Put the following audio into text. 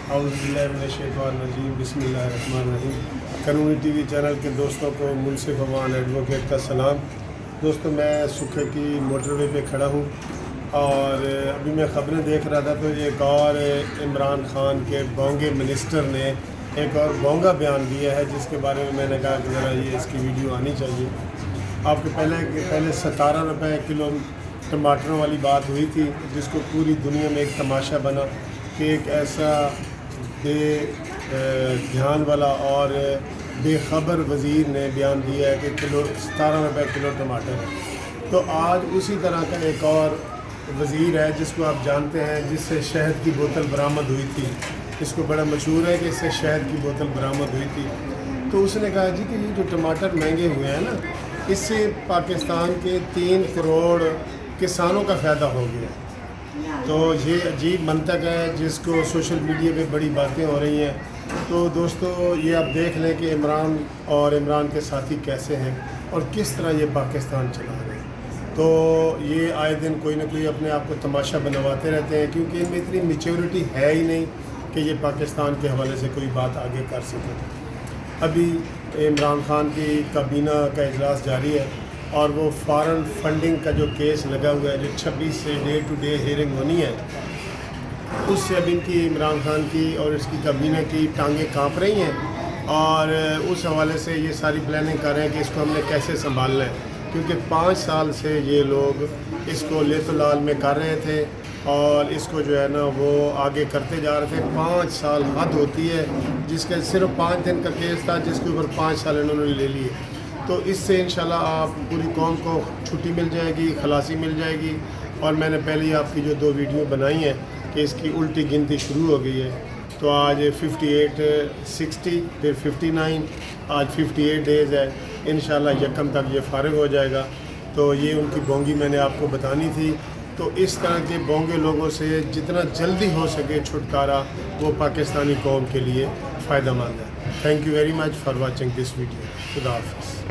औज़ुबिल्लाहिमिनश्शैतानिर्रजीम बिस्मिल्लाहिर्रहमानिर्रहीम। कानूनी TV channel के दोस्तों को मुनसिफ अमान एडवोकेट का सलाम। दोस्तों, मैं सुखे की मोटरवे पे खड़ा हूँ और अभी मैं ख़बरें देख रहा था तो एक और इमरान खान के बोंगे मिनिस्टर ने एक और बोंगा बयान दिया है, जिसके बारे में मैंने कहा कि ज़रा ये इसकी वीडियो आनी चाहिए। आपको पहले 17 रुपये किलो टमाटरों वाली बात हुई थी, जिसको पूरी दुनिया में एक तमाशा बना कि एक ऐसा ध्यान वाला और बेखबर वज़ीर ने बयान दिया है कि 17 रुपये किलो टमाटर है। तो आज उसी तरह का एक और वज़ीर है जिसको आप जानते हैं, जिससे शहद की बोतल बरामद हुई थी। इसको बड़ा मशहूर है कि इससे शहद की बोतल बरामद हुई थी। तो उसने कहा जी कि ये जो टमाटर महंगे हुए हैं ना, इससे पाकिस्तान के 3 करोड़ किसानों का फ़ायदा हो गया। तो ये अजीब मंतक है जिसको सोशल मीडिया पे बड़ी बातें हो रही हैं। तो दोस्तों, ये आप देख लें कि इमरान और इमरान के साथी कैसे हैं और किस तरह ये पाकिस्तान चला रहे हैं। तो ये आए दिन कोई ना कोई अपने आप को तमाशा बनवाते रहते हैं, क्योंकि इनमें इतनी मैच्योरिटी है ही नहीं कि ये पाकिस्तान के हवाले से कोई बात आगे कर सके। अभी इमरान खान की काबीना का इजलास जारी है और वो फॉरेन फंडिंग का जो केस लगा हुआ है, जो 26 से डे टू डे हियरिंग होनी है, उससे अब इनकी इमरान खान की और इसकी काबीना की टांगें कांप रही हैं और उस हवाले से ये सारी प्लानिंग कर रहे हैं कि इसको हमने कैसे संभालना है। क्योंकि 5 साल से ये लोग इसको लेतुलाल में कर रहे थे और इसको जो है ना वो आगे करते जा रहे थे। 5 साल हद होती है, जिसका सिर्फ 5 दिन का केस था, जिसके ऊपर 5 साल इन्होंने ले लिए। तो इससे इंशाल्लाह आप पूरी कौम को छुट्टी मिल जाएगी, खलासी मिल जाएगी। और मैंने पहले ही आपकी जो 2 वीडियो बनाई हैं कि इसकी उल्टी गिनती शुरू हो गई है। तो आज 58, 60, फिर 59, आज 58 डेज़ है। इंशाल्लाह यकम तक ये फ़ारिग हो जाएगा। तो ये उनकी बोंगी मैंने आपको बतानी थी। तो इस तरह के बोंगे लोगों से जितना जल्दी हो सके छुटकारा, वो पाकिस्तानी कौम के लिए फ़ायदा मंद है। Thank you very much for watching this video. खुदा हाफ़िज़।